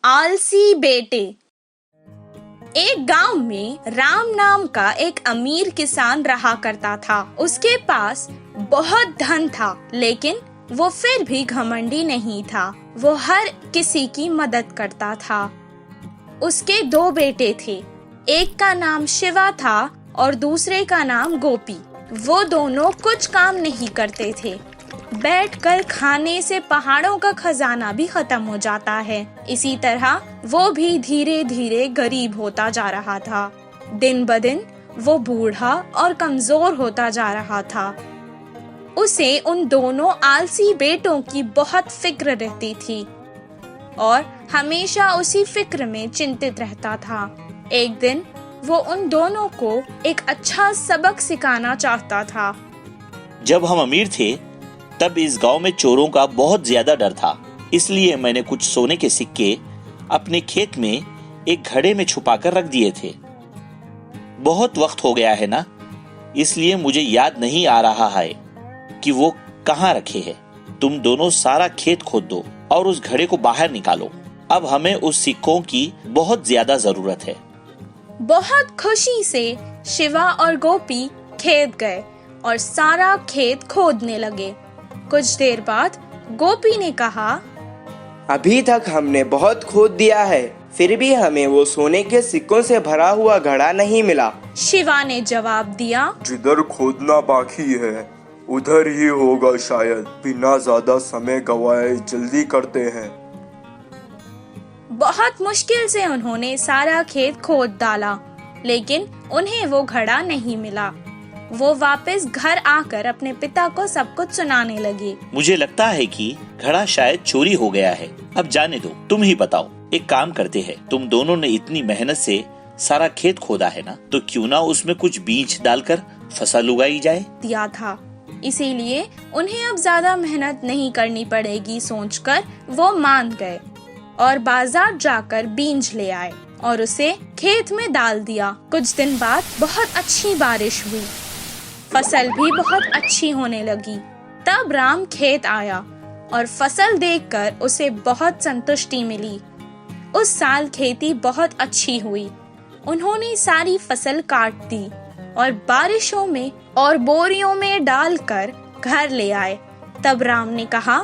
आलसी बेटे। एक गांव में राम नाम का एक अमीर किसान रहा करता था। उसके पास बहुत धन था, लेकिन वो फिर भी घमंडी नहीं था। वो हर किसी की मदद करता था। उसके दो बेटे थे, एक का नाम शिवा था और दूसरे का नाम गोपी। वो दोनों कुछ काम नहीं करते थे। बैठकर खाने से पहाड़ों का खजाना भी खत्म हो जाता है। इसी तरह वो भी धीरे धीरे गरीब होता जा रहा था। दिन ब दिन वो बूढ़ा और कमजोर होता जा रहा था। उसे उन दोनों आलसी बेटों की बहुत फिक्र रहती थी और हमेशा उसी फिक्र में चिंतित रहता था। एक दिन वो उन दोनों को एक अच्छा सबक सिखाना चाहता था। जब हम अमीर थे तब इस गांव में चोरों का बहुत ज्यादा डर था। इसलिए मैंने कुछ सोने के सिक्के अपने खेत में एक घड़े में छुपाकर रख दिए थे। बहुत वक्त हो गया है ना, इसलिए मुझे याद नहीं आ रहा है कि वो कहाँ रखे हैं। तुम दोनों सारा खेत खोद दो और उस घड़े को बाहर निकालो। अब हमें उस सिक्कों की बहुत ज्यादा जरूरत है। बहुत खुशी से शिवा और गोपी खेत गए और सारा खेत खोदने लगे। कुछ देर बाद गोपी ने कहा, अभी तक हमने बहुत खोद दिया है, फिर भी हमें वो सोने के सिक्कों से भरा हुआ घड़ा नहीं मिला। शिवा ने जवाब दिया, जिधर खोदना बाकी है उधर ही होगा शायद। बिना ज्यादा समय गवाए जल्दी करते हैं। बहुत मुश्किल से उन्होंने सारा खेत खोद डाला, लेकिन उन्हें वो घड़ा नहीं मिला। वो वापस घर आकर अपने पिता को सब कुछ सुनाने लगी। मुझे लगता है कि घड़ा शायद चोरी हो गया है। अब जाने दो, तुम ही बताओ। एक काम करते हैं, तुम दोनों ने इतनी मेहनत से सारा खेत खोदा है ना, तो क्यों ना उसमें कुछ बीज डालकर फसल उगाई जाए। दिया था, इसीलिए उन्हें अब ज्यादा मेहनत नहीं करनी पड़ेगी सोचकर वो मान गए और बाजार जाकर बीज ले आए और उसे खेत में डाल दिया। कुछ दिन बाद बहुत अच्छी बारिश हुई, फसल भी बहुत अच्छी होने लगी। तब राम खेत आया और फसल देखकर उसे बहुत संतुष्टि मिली। उस साल खेती बहुत अच्छी हुई। उन्होंने सारी फसल काट दी और बारिशों में और बोरियों में डालकर घर ले आए। तब राम ने कहा,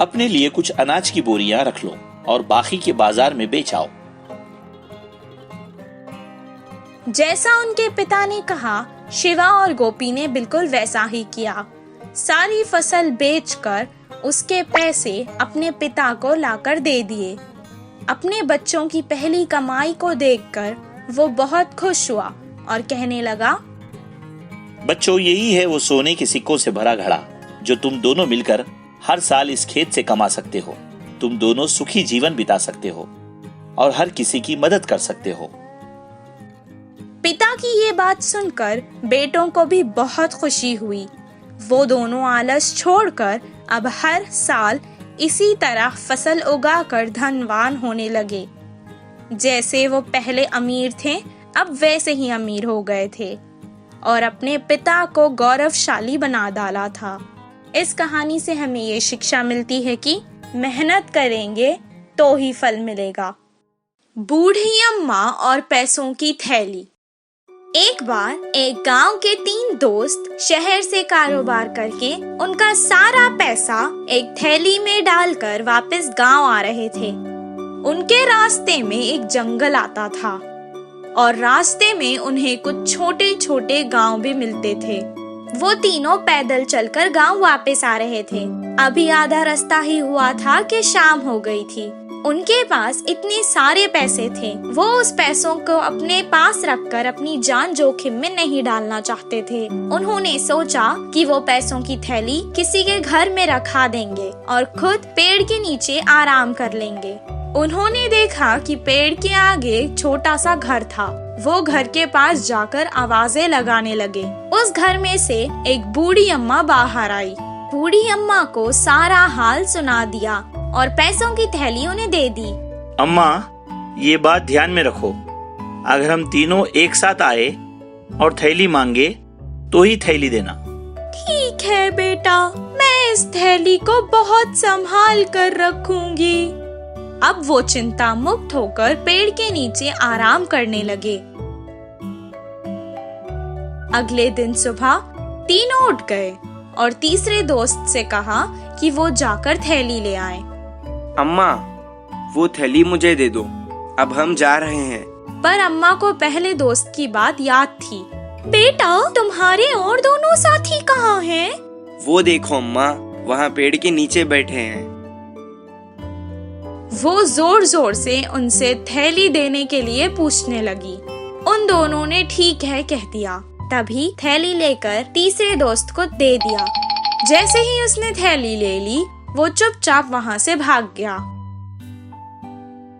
अपने लिए कुछ अनाज की बोरियां रख लो और बाकी के बाजार में बेच आओ। जैसा उनके पिता ने कहा, शिवा और गोपी ने बिल्कुल वैसा ही किया। सारी फसल बेचकर उसके पैसे अपने पिता को लाकर दे दिए। अपने बच्चों की पहली कमाई को देखकर वो बहुत खुश हुआ और कहने लगा, बच्चों, यही है वो सोने के सिक्कों से भरा घड़ा जो तुम दोनों मिलकर हर साल इस खेत से कमा सकते हो। तुम दोनों सुखी जीवन बिता सकते हो और हर किसी की मदद कर सकते हो। पिता की ये बात सुनकर बेटों को भी बहुत खुशी हुई। वो दोनों आलस छोड़कर अब हर साल इसी तरह फसल उगाकर धनवान होने लगे। जैसे वो पहले अमीर थे, अब वैसे ही अमीर हो गए थे और अपने पिता को गौरवशाली बना डाला था। इस कहानी से हमें ये शिक्षा मिलती है कि मेहनत करेंगे तो ही फल मिलेगा। बूढ़ी अम्मा और पैसों की थैली। एक बार एक गांव के 3 दोस्त शहर से कारोबार करके उनका सारा पैसा एक थैली में डालकर वापस गांव आ रहे थे। उनके रास्ते में एक जंगल आता था और रास्ते में उन्हें कुछ छोटे छोटे गांव भी मिलते थे। वो तीनों पैदल चलकर गांव वापस आ रहे थे। अभी आधा रास्ता ही हुआ था कि शाम हो गई थी। उनके पास इतने सारे पैसे थे, वो उस पैसों को अपने पास रखकर अपनी जान जोखिम में नहीं डालना चाहते थे। उन्होंने सोचा कि वो पैसों की थैली किसी के घर में रखा देंगे और खुद पेड़ के नीचे आराम कर लेंगे। उन्होंने देखा कि पेड़ के आगे छोटा सा घर था। वो घर के पास जाकर आवाजें लगाने लगे। उस घर में से एक बूढ़ी अम्मा बाहर आई। बूढ़ी अम्मा को सारा हाल सुना दिया और पैसों की थैली उन्हें दे दी। अम्मा, ये बात ध्यान में रखो, अगर हम तीनों एक साथ आए और थैली मांगे तो ही थैली देना। ठीक है बेटा, मैं इस थैली को बहुत संभाल कर रखूंगी। अब वो चिंता मुक्त होकर पेड़ के नीचे आराम करने लगे। अगले दिन सुबह तीनों उठ गए और तीसरे दोस्त से कहा कि वो जाकर थैली ले आए। अम्मा, वो थैली मुझे दे दो, अब हम जा रहे हैं। पर अम्मा को पहले दोस्त की बात याद थी। बेटा, तुम्हारे और दोनों साथी कहाँ हैं? वो देखो अम्मा, वहाँ पेड़ के नीचे बैठे हैं। वो जोर जोर से उनसे थैली देने के लिए पूछने लगी। उन दोनों ने ठीक है कह दिया। तभी थैली लेकर तीसरे दोस्त को दे दिया। जैसे ही उसने थैली ले ली, वो चुपचाप वहाँ से भाग गया।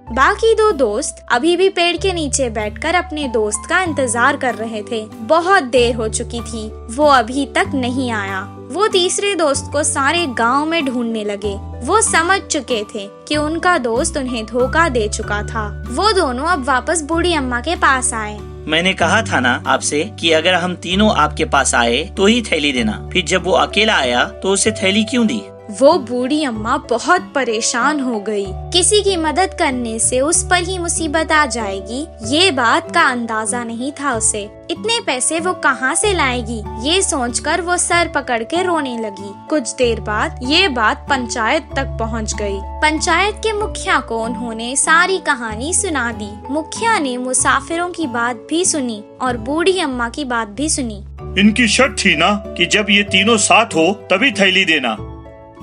बाकी दो दोस्त अभी भी पेड़ के नीचे बैठकर अपने दोस्त का इंतजार कर रहे थे। बहुत देर हो चुकी थी, वो अभी तक नहीं आया। वो तीसरे दोस्त को सारे गांव में ढूंढने लगे। वो समझ चुके थे कि उनका दोस्त उन्हें धोखा दे चुका था। वो दोनों अब वापस बूढ़ी अम्मा के पास आए। मैंने कहा था ना आपसे कि अगर हम तीनों आपके पास आए तो ही थैली देना। फिर जब वो अकेला आया तो उसे थैली क्यों दी? वो बूढ़ी अम्मा बहुत परेशान हो गई। किसी की मदद करने से उस पर ही मुसीबत आ जाएगी, ये बात का अंदाजा नहीं था उसे। इतने पैसे वो कहाँ से लाएगी, ये सोचकर वो सर पकड़ के रोने लगी। कुछ देर बाद ये बात पंचायत तक पहुँच गई। पंचायत के मुखिया को उन्होंने सारी कहानी सुना दी। मुखिया ने मुसाफिरों की बात भी सुनी और बूढ़ी अम्मा की बात भी सुनी। इनकी शर्त थी ना कि जब ये तीनों साथ हो तभी थैली देना।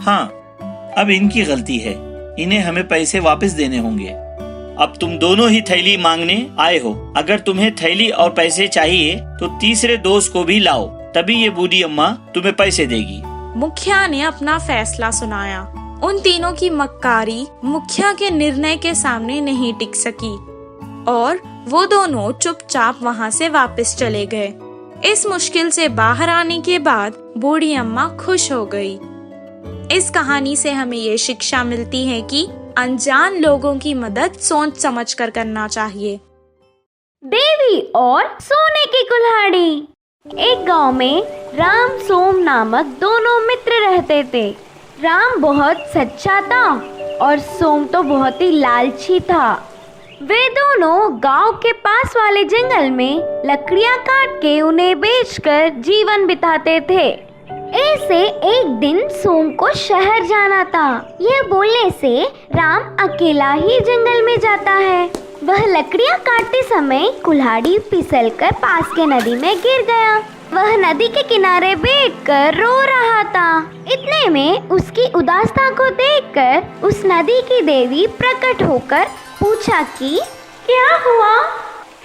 हाँ, अब इनकी गलती है। इन्हें हमें पैसे वापस देने होंगे। अब तुम दोनों ही थैली मांगने आए हो। अगर तुम्हें थैली और पैसे चाहिए तो तीसरे दोस्त को भी लाओ, तभी ये बूढ़ी अम्मा तुम्हें पैसे देगी। मुखिया ने अपना फैसला सुनाया। उन तीनों की मक्कारी मुखिया के निर्णय के सामने नहीं टिक सकी और वो दोनों चुपचाप वहाँ से वापस चले गए। इस मुश्किल से बाहर आने के बाद बूढ़ी अम्मा खुश हो गई। इस कहानी से हमें ये शिक्षा मिलती है कि अनजान लोगों की मदद सोच समझ कर करना चाहिए। देवी और सोने की कुल्हाड़ी। एक गांव में राम सोम नामक दोनों मित्र रहते थे। राम बहुत सच्चा था और सोम तो बहुत ही लालची था। वे दोनों गांव के पास वाले जंगल में लकड़ियां काट के उन्हें बेचकर जीवन बिताते थे। ऐसे एक दिन सोम को शहर जाना था। यह बोलने से राम अकेला ही जंगल में जाता है। वह लकड़ियां काटते समय कुल्हाड़ी फिसलकर पास के नदी में गिर गया। वह नदी के किनारे बैठकर रो रहा था। इतने में उसकी उदासता को देखकर उस नदी की देवी प्रकट होकर पूछा कि क्या हुआ?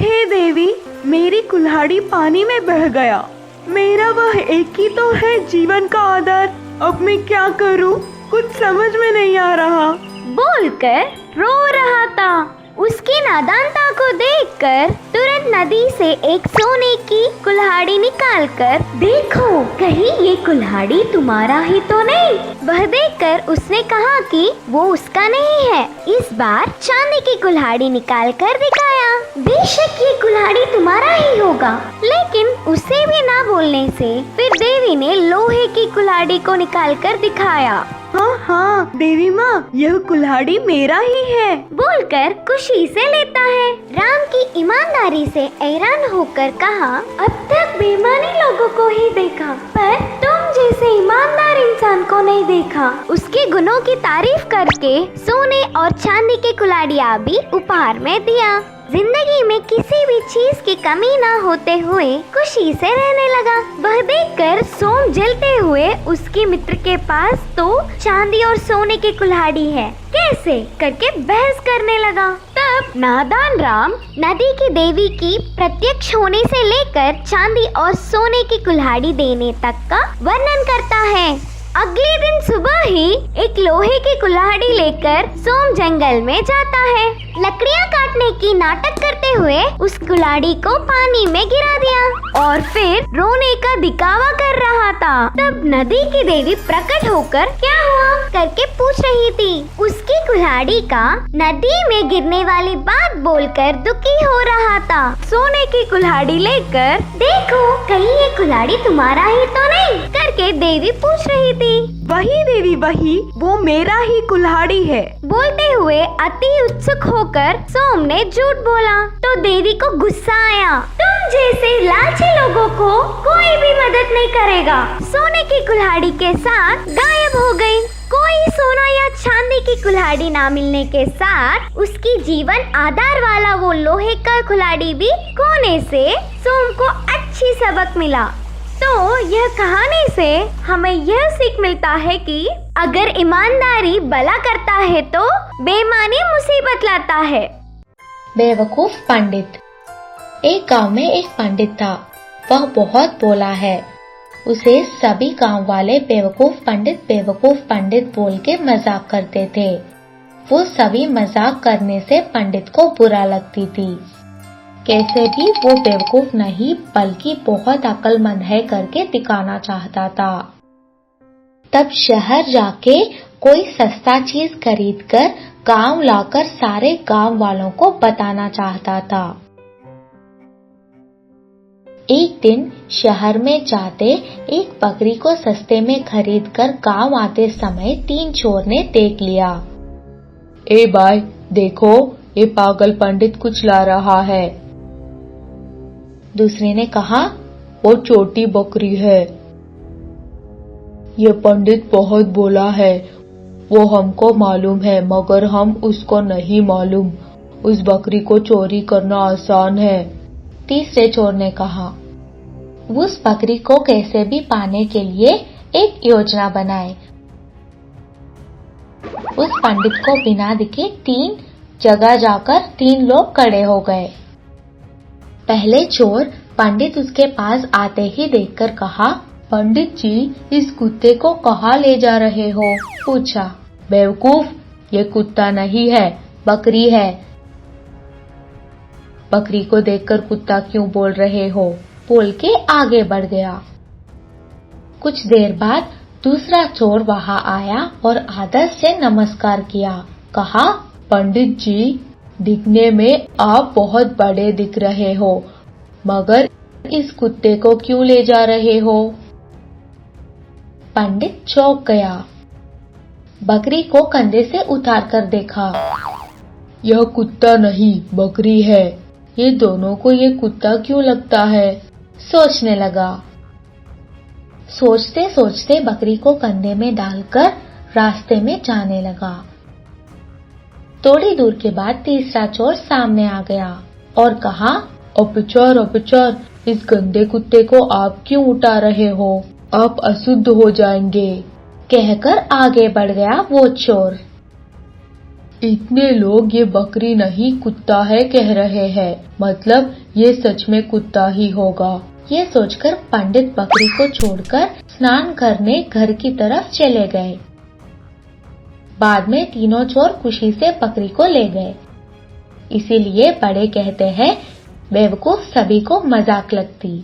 हे देवी, मेरी कुल्हाड़ी पानी में बह गया। मेरा वह एक ही तो है जीवन का आधार। अब मैं क्या करूं? कुछ समझ में नहीं आ रहा। बोलकर रो रहा था। उसकी नादानता को देखकर तुरंत नदी से एक सोने की कुल्हाड़ी निकालकर, देखो कहीं ये कुल्हाड़ी तुम्हारा ही तो नहीं। वह देखकर उसने कहा कि वो उसका नहीं है। इस बार चांदी की कुल्हाड़ी निकालकर दिखाया। बेशक ये कुल्हाड़ी तुम्हारा ही होगा। लेकिन उसे भी ना बोलने से फिर देवी ने लोहे की कुल्हाड़ी को निकालकर दिखाया। हाँ हाँ देवी माँ, यह कुल्हाड़ी मेरा ही है, बोलकर खुशी से लेता है। राम की ईमानदारी से हैरान होकर कहा, अब तक बेईमानी लोगों को ही देखा, पर तुम जैसे ईमानदार इंसान को नहीं देखा। उसके गुणों की तारीफ करके सोने और चांदी की कुल्हाड़ियाँ भी उपहार में दिया। जिंदगी में किसी भी चीज की कमी ना होते हुए खुशी से रहने लगा। वह देखकर सोम जलते हुए उसके मित्र के पास तो चांदी और सोने की कुल्हाड़ी है, कैसे करके बहस करने लगा। तब नादान राम नदी की देवी की प्रत्यक्ष होने से लेकर चांदी और सोने की कुल्हाड़ी देने तक का वर्णन करता है। अगले दिन सुबह ही एक लोहे की कुल्हाड़ी लेकर सोम जंगल में जाता है। लकड़ियां काटने की नाटक करते हुए उस कुल्हाड़ी को पानी में गिरा दिया और फिर रोने का दिखावा कर रहा था। तब नदी की देवी प्रकट होकर क्या हुआ करके पूछ रही थी। उसकी कुल्हाड़ी का नदी में गिरने वाली बात बोलकर दुखी हो रहा था। सोने की कुल्हाड़ी लेकर, देखो कहीं ये कुल्हाड़ी तुम्हारा ही तो नहीं करके देवी पूछ रही थी। थी। वही देवी वही, वो मेरा ही कुल्हाड़ी है। बोलते हुए अति उत्सुक होकर सोम ने झूठ बोला तो देवी को गुस्सा आया। तुम जैसे लालची लोगों को कोई भी मदद नहीं करेगा। सोने की कुल्हाड़ी के साथ गायब हो गई। कोई सोना या चांदी की कुल्हाड़ी ना मिलने के साथ उसकी जीवन आधार वाला वो लोहे का कुल्हाड़ी भी खोने से सोम को अच्छी सबक मिला। तो यह कहानी से हमें यह सीख मिलता है कि अगर ईमानदारी भला करता है तो बेईमानी मुसीबत लाता है। बेवकूफ पंडित। एक गांव में एक पंडित था। वह बहुत भोला है। उसे सभी गांव वाले बेवकूफ पंडित बोल के मजाक करते थे। वो सभी मजाक करने से पंडित को बुरा लगती थी। कैसे भी वो बेवकूफ नहीं बल्कि बहुत अक्लमंद है करके दिखाना चाहता था। तब शहर जाके कोई सस्ता चीज खरीदकर गांव लाकर सारे गांव वालों को बताना चाहता था। एक दिन शहर में जाते एक बकरी को सस्ते में खरीदकर गांव आते समय 3 चोर ने देख लिया। ए भाई देखो, ये पागल पंडित कुछ ला रहा है। दूसरे ने कहा, वो छोटी बकरी है। ये पंडित बहुत भोला है, वो हमको मालूम है मगर हम उसको नहीं मालूम। उस बकरी को चोरी करना आसान है। तीसरे चोर ने कहा, उस बकरी को कैसे भी पाने के लिए एक योजना बनाए। उस पंडित को बिना दिखे 3 जगह जाकर 3 लोग खड़े हो गए। पहले चोर पंडित उसके पास आते ही देखकर कहा, पंडित जी, इस कुत्ते को कहाँ ले जा रहे हो? पूछा। बेवकूफ, ये कुत्ता नहीं है, बकरी है। बकरी को देखकर कुत्ता क्यों बोल रहे हो? बोल के आगे बढ़ गया। कुछ देर बाद दूसरा चोर वहां आया और आदर से नमस्कार किया। कहा, पंडित जी, दिखने में आप बहुत बड़े दिख रहे हो, मगर इस कुत्ते को क्यों ले जा रहे हो? पंडित चौंक गया। बकरी को कंधे से उतार कर देखा। यह कुत्ता नहीं, बकरी है। ये दोनों को ये कुत्ता क्यों लगता है? सोचने लगा। सोचते सोचते बकरी को कंधे में डालकर रास्ते में जाने लगा। थोड़ी दूर के बाद तीसरा चोर सामने आ गया और कहा, अपचार अपचार, इस गंदे कुत्ते को आप क्यों उठा रहे हो? आप अशुद्ध हो जाएंगे। कहकर आगे बढ़ गया वो चोर। इतने लोग ये बकरी नहीं कुत्ता है कह रहे हैं, मतलब ये सच में कुत्ता ही होगा। ये सोचकर पंडित बकरी को छोड़कर स्नान करने घर की तरफ चले गए। बाद में तीनों चोर खुशी से बकरी को ले गए। इसीलिए बड़े कहते हैं, बेवकूफ सभी को मजाक लगती।